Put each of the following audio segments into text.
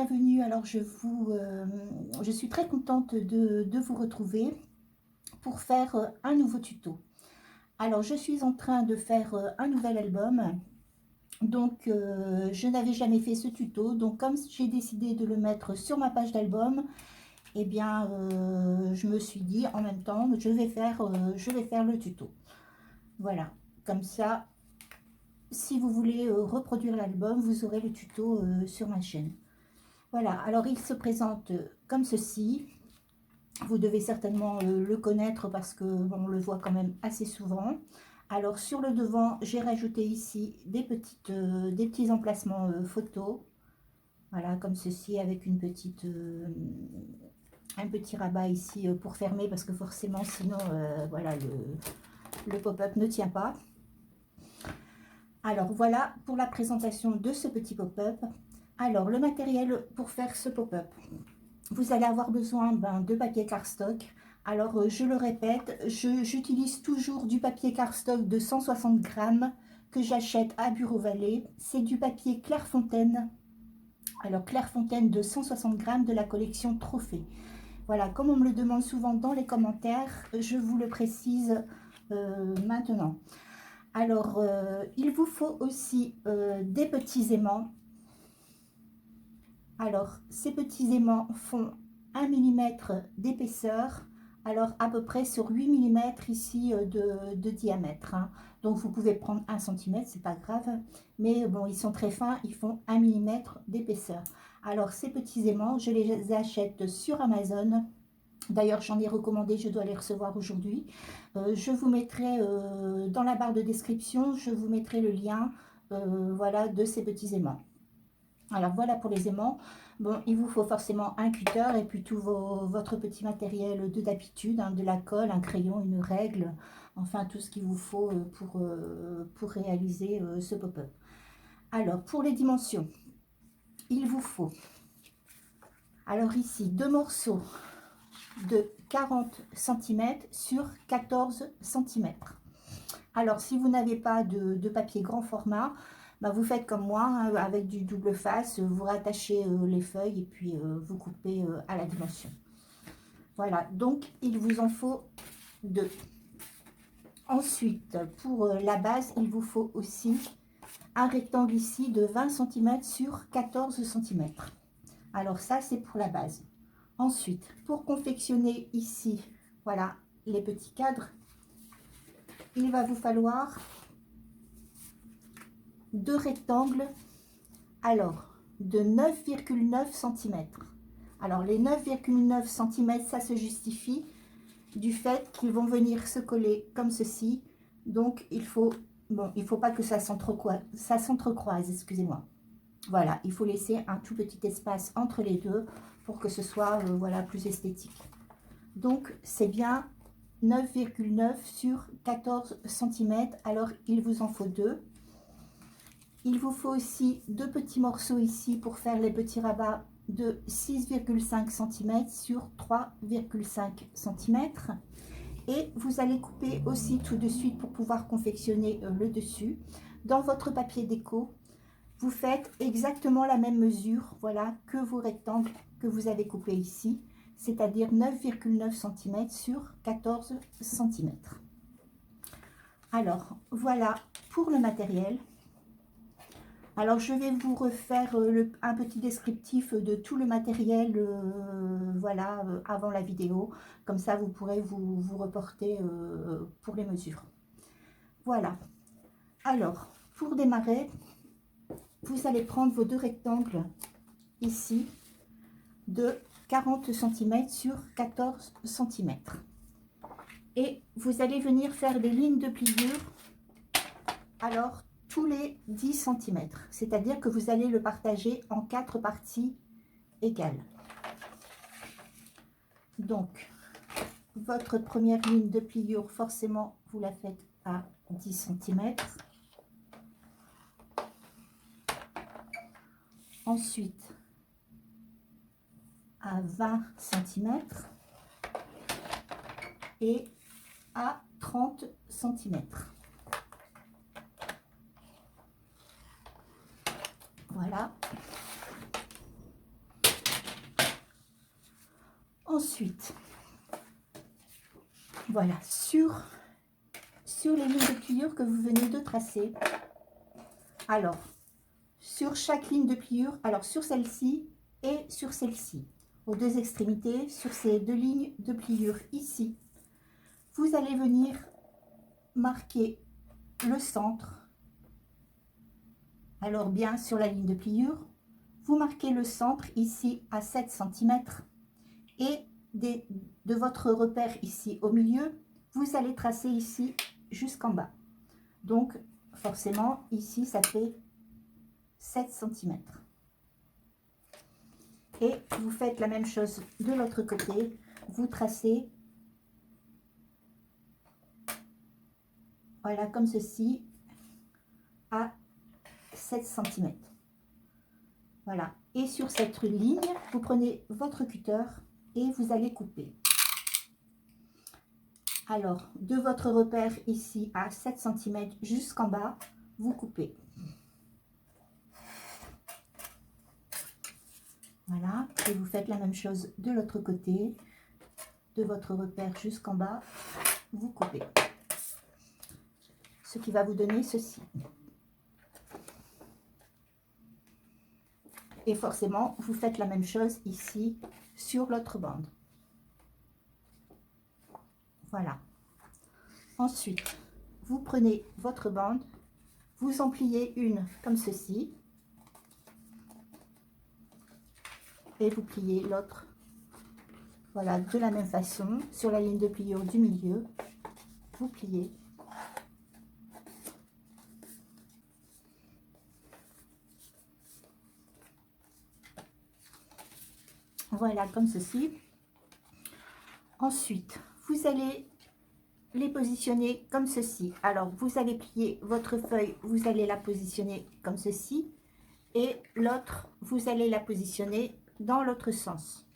bienvenue. Alors je suis très contente de vous retrouver pour faire un nouveau tuto. Alors je suis en train de faire un nouvel album. Donc je n'avais jamais fait ce tuto. Donc comme j'ai décidé de le mettre sur ma page d'album, eh bien je me suis dit en même temps, je vais faire le tuto. Voilà, comme ça, si vous voulez reproduire l'album, vous aurez le tuto sur ma chaîne. Voilà, alors il se présente comme ceci. Vous devez certainement le connaître parce que bon, on le voit quand même assez souvent. Alors sur le devant, j'ai rajouté ici des petits emplacements photos. Voilà, comme ceci, avec un petit rabat ici pour fermer, parce que forcément sinon voilà, le pop-up ne tient pas. Alors voilà pour la présentation de ce petit pop-up. Alors le matériel pour faire ce pop-up. Vous allez avoir besoin de papier cardstock. Alors je le répète, j'utilise toujours du papier cardstock de 160 grammes que j'achète à Bureau Vallée. C'est du papier Clairefontaine. Alors Clairefontaine de 160 grammes de la collection Trophée. Voilà, comme on me le demande souvent dans les commentaires, je vous le précise maintenant. Alors, il vous faut aussi des petits aimants. Alors, ces petits aimants font 1 mm d'épaisseur, alors à peu près sur 8 mm ici de diamètre. Hein. Donc, vous pouvez prendre 1 cm, c'est pas grave, mais bon, ils sont très fins, ils font 1 mm d'épaisseur. Alors, ces petits aimants, je les achète sur Amazon. D'ailleurs, j'en ai recommandé, je dois les recevoir aujourd'hui. Je vous mettrai dans la barre de description, je vous mettrai le lien voilà, de ces petits aimants. Alors voilà pour les aimants. Bon, il vous faut forcément un cutter et puis tout votre petit matériel d'habitude, hein, de la colle, un crayon, une règle, enfin tout ce qu'il vous faut pour réaliser ce pop-up. Alors pour les dimensions, il vous faut, alors ici, 2 morceaux de 40 cm sur 14 cm. Alors, si vous n'avez pas de papier grand format, bah, vous faites comme moi, hein, avec du double face, vous rattachez les feuilles et puis vous coupez à la dimension. Voilà, donc il vous en faut 2. Ensuite, pour la base, il vous faut aussi un rectangle ici de 20 cm sur 14 cm. Alors ça, c'est pour la base. Ensuite, pour confectionner ici, voilà, les petits cadres, il va vous falloir 2 rectangles, alors de 9,9 cm. Alors les 9,9 cm, ça se justifie du fait qu'ils vont venir se coller comme ceci. Donc il faut pas que ça s'entrecroise, excusez-moi. Voilà, il faut laisser un tout petit espace entre les deux pour que ce soit voilà, plus esthétique. Donc c'est bien 9,9 sur 14 cm. Alors il vous en faut 2. Il vous faut aussi 2 petits morceaux ici pour faire les petits rabats de 6,5 cm sur 3,5 cm. Et vous allez couper aussi tout de suite pour pouvoir confectionner le dessus. Dans votre papier déco, vous faites exactement la même mesure, voilà, que vos rectangles que vous avez coupés ici, c'est-à-dire 9,9 cm sur 14 cm. Alors, voilà pour le matériel. Alors, je vais vous refaire un petit descriptif de tout le matériel, voilà, avant la vidéo. Comme ça, vous pourrez vous reporter pour les mesures. Voilà. Alors, pour démarrer, vous allez prendre vos 2 rectangles ici de 40 cm sur 14 cm. Et vous allez venir faire des lignes de pliure. Alors, tous les 10 cm, c'est-à-dire que vous allez le partager en 4 parties égales. Donc, votre première ligne de pliure, forcément, vous la faites à 10 cm. Ensuite, à 20 cm et à 30 cm. Voilà. Ensuite, voilà, sur les lignes de pliure que vous venez de tracer, alors, sur chaque ligne de pliure, alors sur celle-ci et sur celle-ci, aux deux extrémités, sur ces deux lignes de pliure ici, vous allez venir marquer le centre. Alors bien sur la ligne de pliure, vous marquez le centre ici à 7 cm et de votre repère ici au milieu, vous allez tracer ici jusqu'en bas. Donc forcément ici ça fait 7 cm. Et vous faites la même chose de l'autre côté, vous tracez, voilà, comme ceci, à 7 cm. Voilà, et sur cette ligne, vous prenez votre cutter et vous allez couper. Alors, de votre repère ici à 7 cm jusqu'en bas, vous coupez. Voilà, et vous faites la même chose de l'autre côté, de votre repère jusqu'en bas, vous coupez. Ce qui va vous donner ceci. Et forcément, vous faites la même chose ici sur l'autre bande. Voilà. Ensuite, vous prenez votre bande, vous en pliez une comme ceci. Et vous pliez l'autre, voilà, de la même façon, sur la ligne de pliure du milieu, vous pliez. Voilà, comme ceci. Ensuite, vous allez les positionner comme ceci. Alors, vous allez plier votre feuille, vous allez la positionner comme ceci. Et l'autre, vous allez la positionner dans l'autre sens.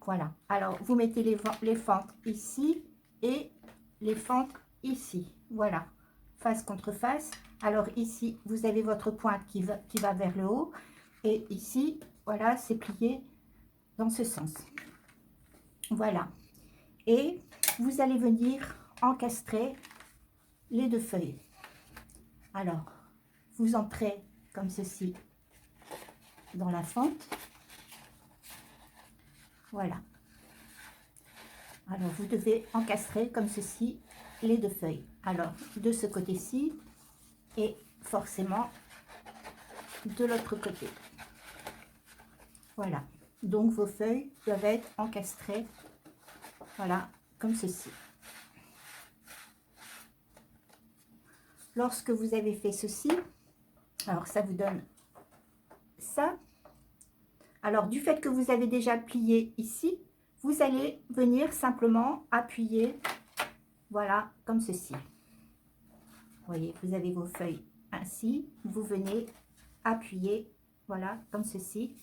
Voilà. Alors, vous mettez les fentes ici et les fentes ici. Voilà. Face contre face. Alors, ici, vous avez votre pointe qui va vers le haut. Et ici, voilà, c'est plié dans ce sens. Voilà. Et vous allez venir encastrer les deux feuilles. Alors, vous entrez comme ceci dans la fente. Voilà. Alors, vous devez encastrer comme ceci les deux feuilles. Alors, de ce côté-ci et forcément de l'autre côté. Voilà. Donc, vos feuilles doivent être encastrées, voilà, comme ceci. Lorsque vous avez fait ceci, alors ça vous donne ça. Alors, du fait que vous avez déjà plié ici, vous allez venir simplement appuyer, voilà, comme ceci. Vous voyez, vous avez vos feuilles ainsi, vous venez appuyer, voilà, comme ceci.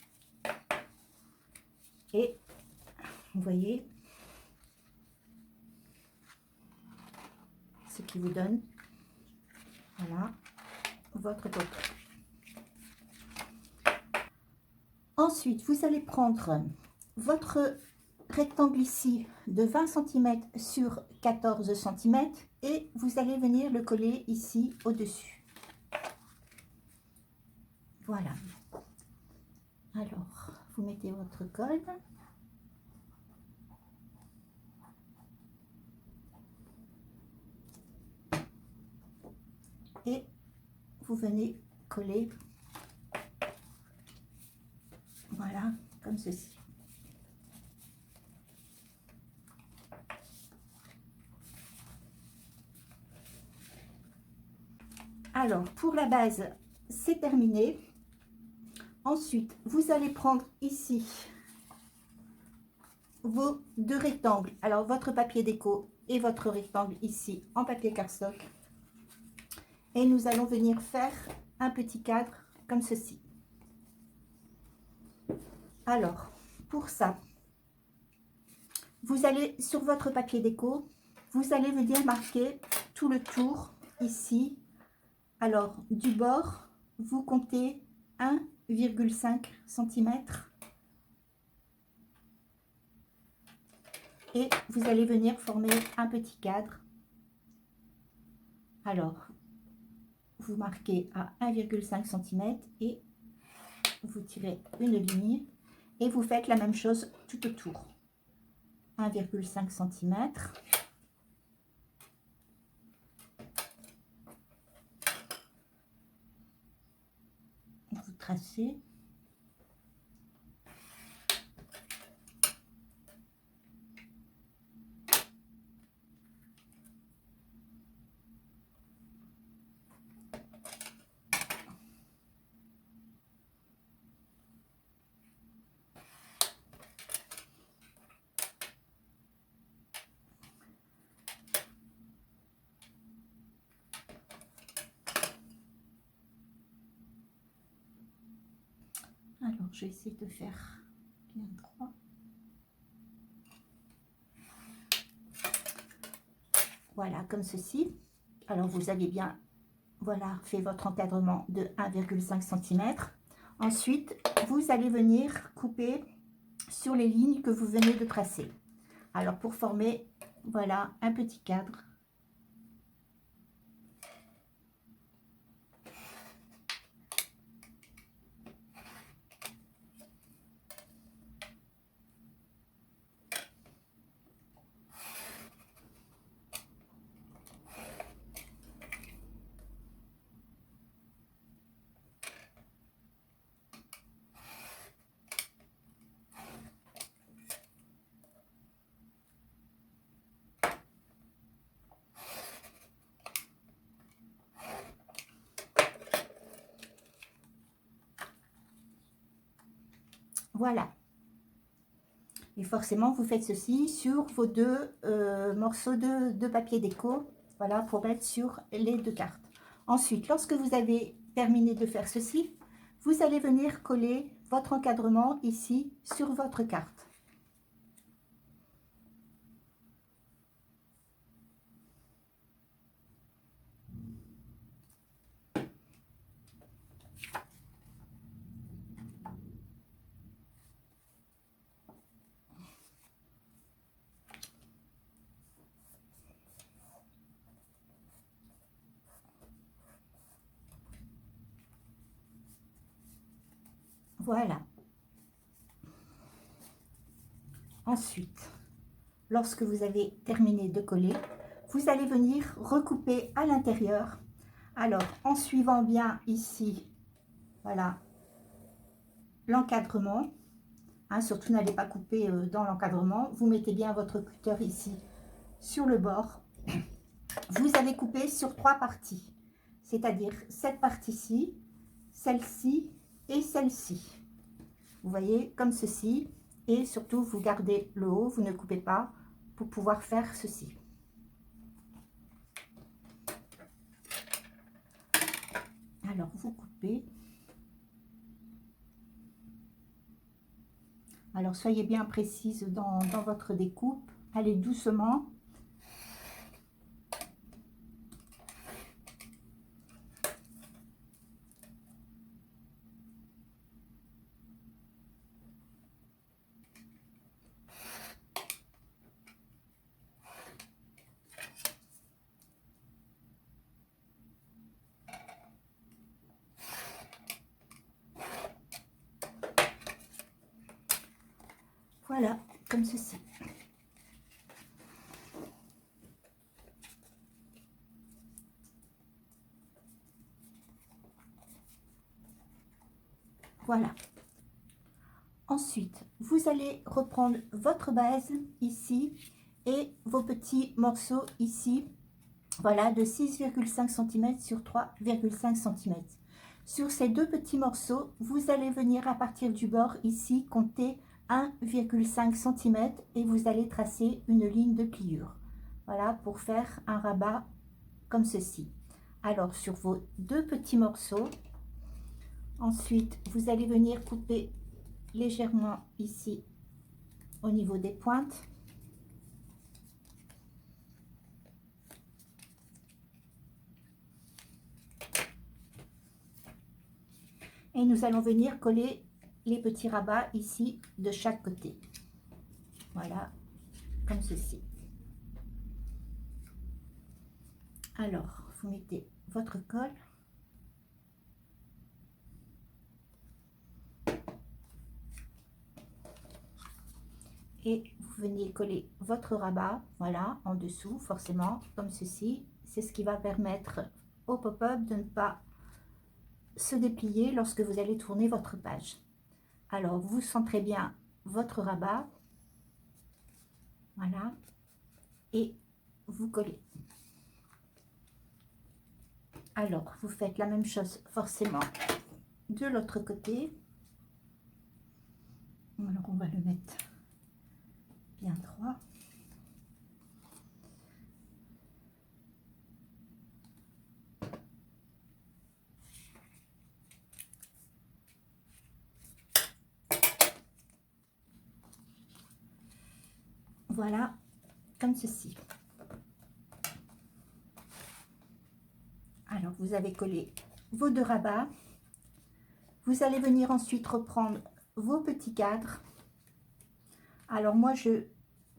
Et vous voyez ce qui vous donne, voilà, votre coton. Ensuite, vous allez prendre votre rectangle ici de 20 cm sur 14 cm et vous allez venir le coller ici au-dessus. Voilà. Alors, vous mettez votre colle. Et vous venez coller, voilà, comme ceci. Alors, pour la base, c'est terminé. Ensuite, vous allez prendre ici vos deux rectangles. Alors, votre papier déco et votre rectangle ici en papier cardstock. Et nous allons venir faire un petit cadre comme ceci. Alors, pour ça, vous allez sur votre papier déco, vous allez venir marquer tout le tour ici. Alors, du bord, vous comptez 1,5 cm. et vous allez venir former un petit cadre. Alors, vous marquez à 1,5 cm et vous tirez une ligne et vous faites la même chose tout autour. 1,5 cm. Vous tracez. Alors, je vais essayer de faire bien droit. Voilà, comme ceci. Alors, vous avez bien, voilà, fait votre encadrement de 1,5 cm. Ensuite, vous allez venir couper sur les lignes que vous venez de tracer. Alors, pour former, voilà, un petit cadre. Voilà. Et forcément, vous faites ceci sur vos deux morceaux de papier déco, voilà, pour mettre sur les deux cartes. Ensuite, lorsque vous avez terminé de faire ceci, vous allez venir coller votre encadrement ici sur votre carte. Voilà. Ensuite, lorsque vous avez terminé de coller, vous allez venir recouper à l'intérieur. Alors, en suivant bien ici, voilà, l'encadrement. Hein, surtout, n'allez pas couper dans l'encadrement. Vous mettez bien votre cutter ici sur le bord. Vous allez couper sur 3 parties, c'est-à-dire cette partie-ci, celle-ci et celle-ci. Vous voyez, comme ceci. Et surtout, vous gardez le haut, vous ne coupez pas pour pouvoir faire ceci. Alors, vous coupez. Alors, soyez bien précise dans votre découpe. Allez doucement. Voilà, comme ceci. Voilà. Ensuite, vous allez reprendre votre base ici et vos petits morceaux ici, voilà, de 6,5 cm sur 3,5 cm. Sur ces deux petits morceaux, vous allez venir à partir du bord ici compter 1,5 cm et vous allez tracer une ligne de pliure. Voilà, pour faire un rabat comme ceci. Alors, sur vos deux petits morceaux, ensuite, vous allez venir couper légèrement ici au niveau des pointes. Et nous allons venir coller les petits rabats ici de chaque côté. Voilà. comme ceci. Alors, vous mettez votre colle. Et vous venez coller votre rabat, voilà, en dessous, forcément, comme ceci. C'est ce qui va permettre au pop-up de ne pas se déplier lorsque vous allez tourner votre page. Alors, vous centrez bien votre rabat, voilà, et vous collez. Alors, vous faites la même chose forcément de l'autre côté. Alors, on va le mettre bien droit. Voilà, comme ceci. Alors, vous avez collé vos deux rabats. Vous allez venir ensuite reprendre vos petits cadres. Alors, moi,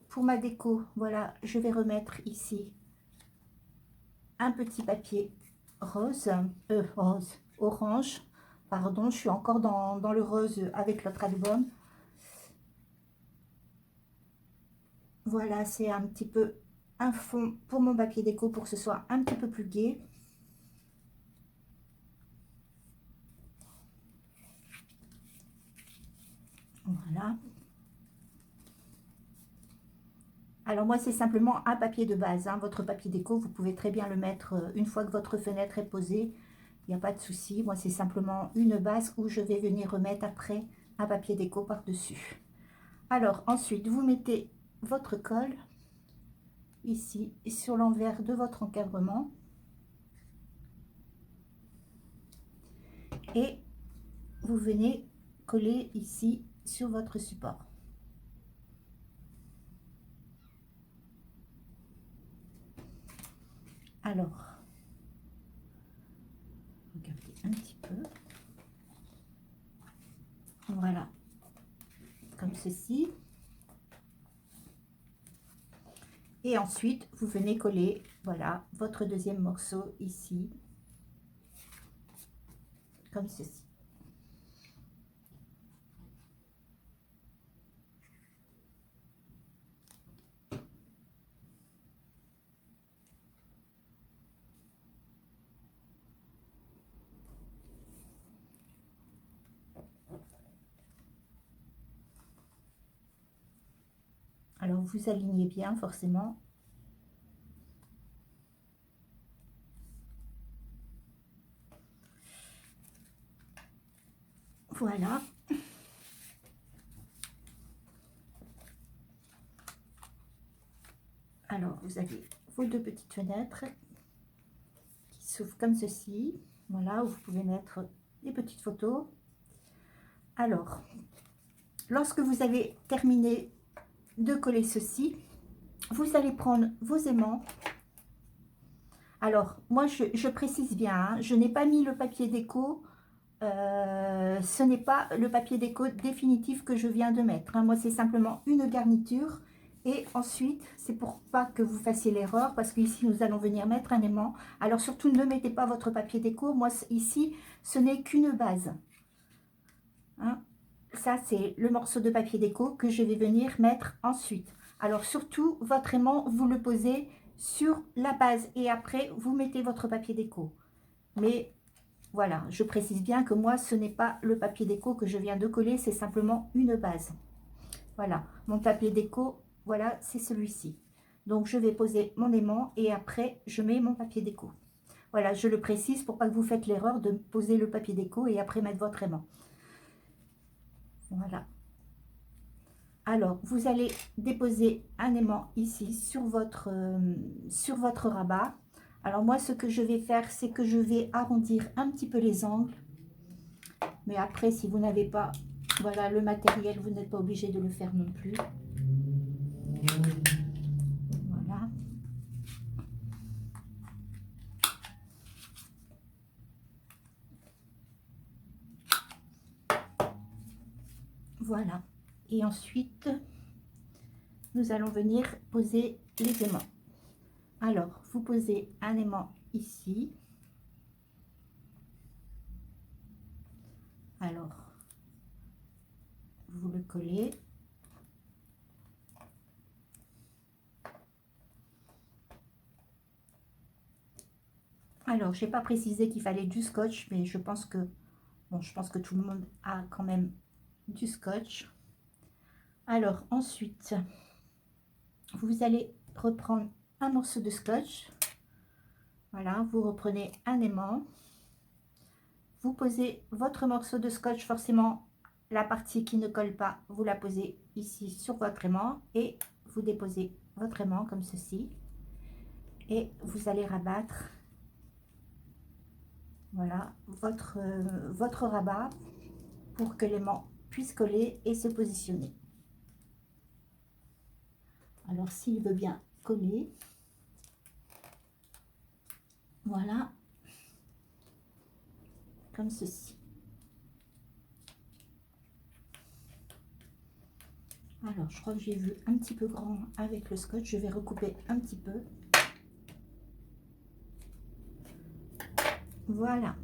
pour ma déco, voilà, je vais remettre ici un petit papier rose, orange. Pardon, je suis encore dans le rose avec l'autre album. Voilà, c'est un petit peu un fond pour mon papier déco pour que ce soit un petit peu plus gai. Voilà. Alors moi, c'est simplement un papier de base, hein. Votre papier déco, vous pouvez très bien le mettre une fois que votre fenêtre est posée. Il n'y a pas de souci. Moi, c'est simplement une base où je vais venir remettre après un papier déco par-dessus. Alors, ensuite, vous mettez votre colle ici sur l'envers de votre encadrement. Et vous venez coller ici sur votre support. Alors, regardez un petit peu. Voilà, comme ceci. Et ensuite, vous venez coller, voilà, votre deuxième morceau ici, comme ceci. Alors, vous alignez bien, forcément. Voilà. Alors, vous avez vos deux petites fenêtres qui s'ouvrent comme ceci. Voilà, où vous pouvez mettre des petites photos. Alors, lorsque vous avez terminé de coller ceci, vous allez prendre vos aimants. Alors, moi, je précise bien, hein, je n'ai pas mis le papier déco. Ce n'est pas le papier déco définitif que je viens de mettre, hein. Moi, c'est simplement une garniture. Et ensuite, c'est pour pas que vous fassiez l'erreur, parce qu'ici, nous allons venir mettre un aimant. Alors, surtout, ne mettez pas votre papier déco. Moi, ici, ce n'est qu'une base, hein. Ça, c'est le morceau de papier déco que je vais venir mettre ensuite. Alors, surtout, votre aimant, vous le posez sur la base et après, vous mettez votre papier déco. Mais voilà, je précise bien que moi, ce n'est pas le papier déco que je viens de coller, c'est simplement une base. Voilà, mon papier déco, voilà, c'est celui-ci. Donc, je vais poser mon aimant et après, je mets mon papier déco. Voilà, je le précise pour pas que vous faites l'erreur de poser le papier déco et après mettre votre aimant. Voilà. Alors, vous allez déposer un aimant ici sur votre rabat. Alors, moi, ce que je vais faire, c'est que je vais arrondir un petit peu les angles. Mais après, si vous n'avez pas, voilà, le matériel, vous n'êtes pas obligé de le faire non plus. Voilà. Voilà. Et ensuite, nous allons venir poser les aimants. Alors, vous posez un aimant ici. Alors, vous le collez. Alors, je n'ai pas précisé qu'il fallait du scotch, mais je pense que, bon, je pense que tout le monde a quand même du scotch. Alors, ensuite, vous allez reprendre un morceau de scotch. Voilà, vous reprenez un aimant. Vous posez votre morceau de scotch, forcément, la partie qui ne colle pas, vous la posez ici sur votre aimant et vous déposez votre aimant comme ceci. Et vous allez rabattre, voilà, votre rabat pour que l'aimant puisse coller et se positionner. Alors, s'il veut bien coller, voilà, comme ceci. Alors, je crois que j'ai vu un petit peu grand avec le scotch. Je vais recouper un petit peu. Voilà.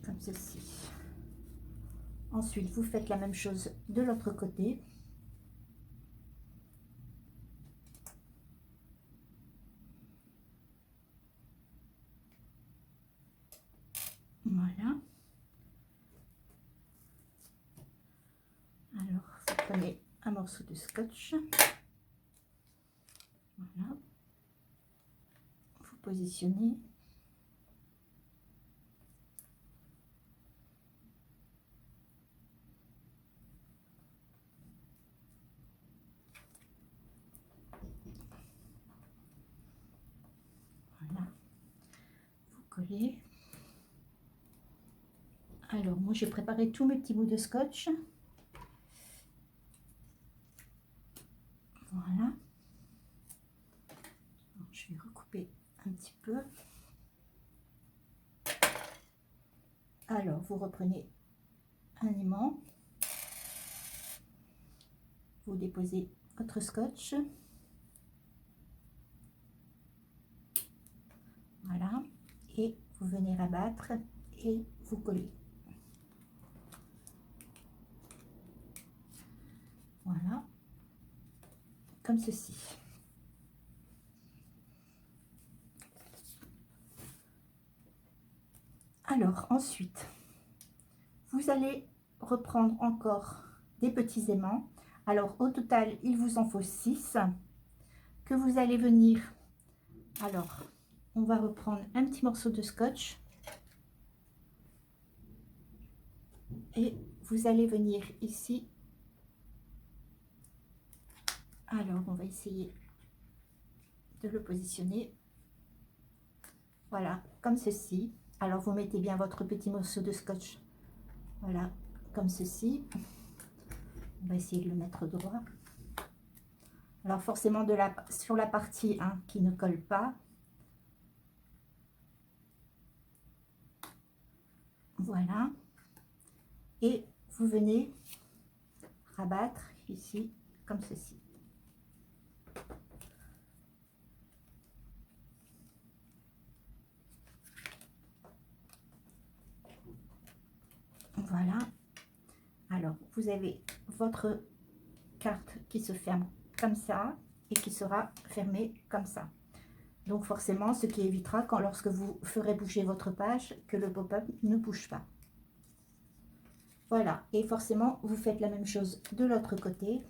Comme ceci. Ensuite, vous faites la même chose de l'autre côté. Voilà. Alors, vous prenez un morceau de scotch. Voilà. Vous positionnez. Voilà. Vous collez. Alors, moi, j'ai préparé tous mes petits bouts de scotch. Voilà. Alors, je vais recouper un petit peu. Alors, vous reprenez un aimant. Vous déposez votre scotch. Voilà. Et vous venez rabattre et vous collez. Voilà. Comme ceci. Alors, ensuite, vous allez reprendre encore des petits aimants. Alors, au total, il vous en faut 6 que vous allez venir. Alors, on va reprendre un petit morceau de scotch et vous allez venir ici. Alors, on va essayer de le positionner. Voilà, comme ceci. Alors, vous mettez bien votre petit morceau de scotch. Voilà, comme ceci. On va essayer de le mettre droit. Alors, forcément, sur la partie qui ne colle pas. Voilà. Et vous venez rabattre ici, comme ceci. Voilà. Alors, vous avez votre carte qui se ferme comme ça et qui sera fermée comme ça. Donc, forcément, ce qui évitera lorsque vous ferez bouger votre page, que le pop-up ne bouge pas. Voilà. Et forcément, vous faites la même chose de l'autre côté.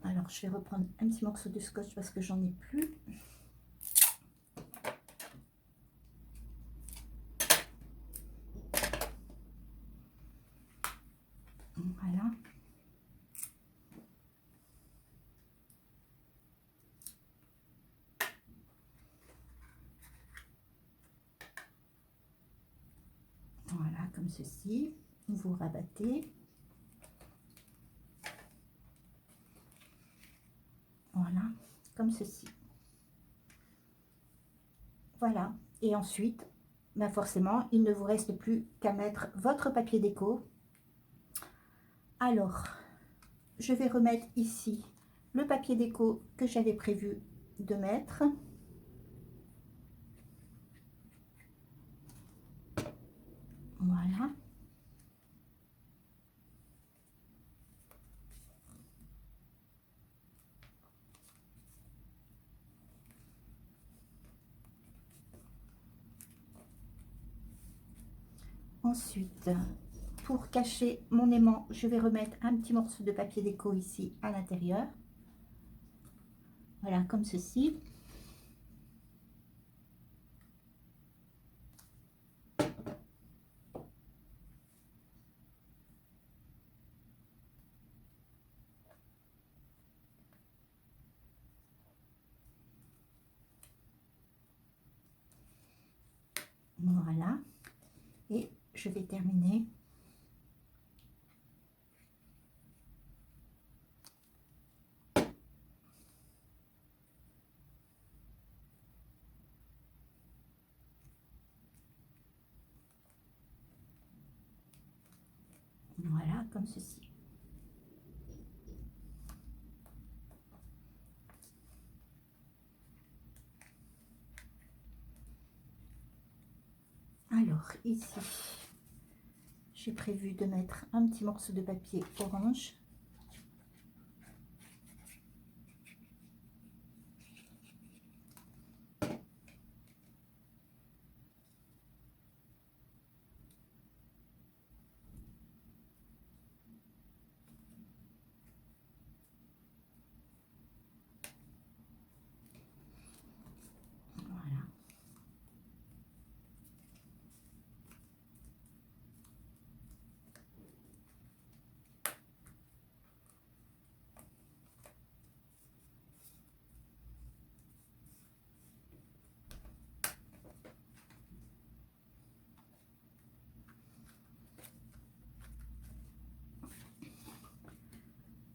Alors, je vais reprendre un petit morceau de scotch parce que j'en ai plus. Voilà. Voilà, comme ceci. Vous rabattez. Voilà, comme ceci. Voilà. Et ensuite, ben forcément, il ne vous reste plus qu'à mettre votre papier déco. Alors, je vais remettre ici le papier déco que j'avais prévu de mettre. Voilà. Ensuite, pour cacher mon aimant, je vais remettre un petit morceau de papier déco ici à l'intérieur. Voilà, comme ceci. Voilà. Et je vais terminer. Voilà, comme ceci. Alors, ici, j'ai prévu de mettre un petit morceau de papier orange. Voilà.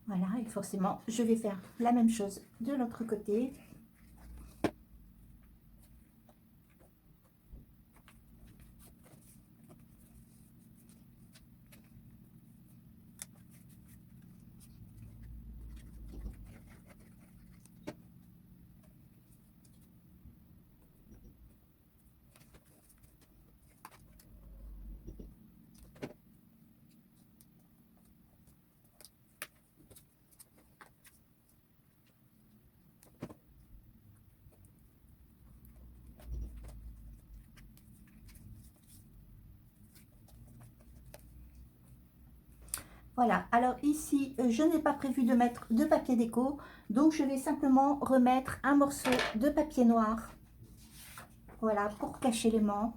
Voilà, et forcément, je vais faire la même chose de l'autre côté. Voilà, alors ici, je n'ai pas prévu de mettre de papier déco, donc je vais simplement remettre un morceau de papier noir, voilà, pour cacher l'aimant,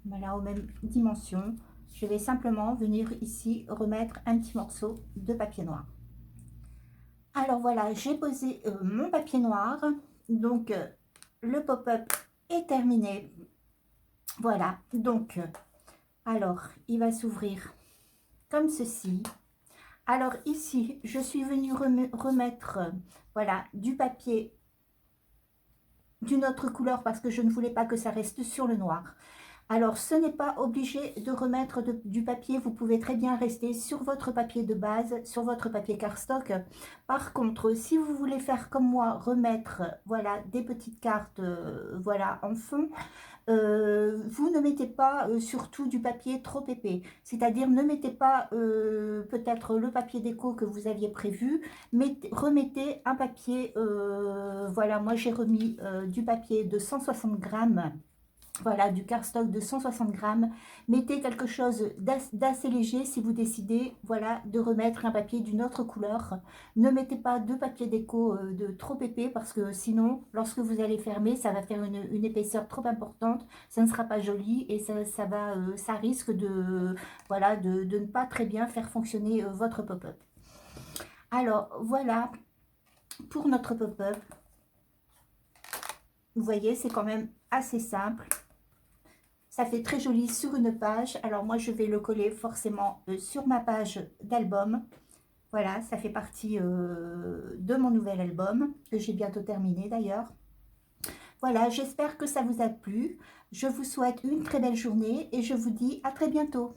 voilà, aux mêmes dimensions. Je vais simplement venir ici remettre un petit morceau de papier noir. Alors voilà, j'ai posé mon papier noir, donc le pop-up est terminé. Voilà, donc, alors, il va s'ouvrir comme ceci. Alors ici, je suis venue remettre, voilà, du papier d'une autre couleur parce que je ne voulais pas que ça reste sur le noir. Alors, ce n'est pas obligé de remettre du papier, vous pouvez très bien rester sur votre papier de base, sur votre papier cardstock. Par contre, si vous voulez faire comme moi, remettre, voilà, des petites cartes, voilà, en fond, vous ne mettez pas surtout du papier trop épais, c'est-à-dire ne mettez pas peut-être le papier déco que vous aviez prévu, mais remettez un papier, voilà, moi j'ai remis du papier de 160 grammes, voilà, du cardstock de 160 grammes. Mettez quelque chose d'assez léger si vous décidez, voilà, de remettre un papier d'une autre couleur. Ne mettez pas de papier déco de trop épais parce que sinon, lorsque vous allez fermer, ça va faire une épaisseur trop importante. Ça ne sera pas joli et ça risque de, voilà, de ne pas très bien faire fonctionner votre pop-up. Alors, voilà pour notre pop-up. Vous voyez, c'est quand même assez simple. Ça fait très joli sur une page. Alors moi, je vais le coller forcément sur ma page d'album. Voilà, ça fait partie de mon nouvel album, que j'ai bientôt terminé d'ailleurs. Voilà, j'espère que ça vous a plu. Je vous souhaite une très belle journée et je vous dis à très bientôt.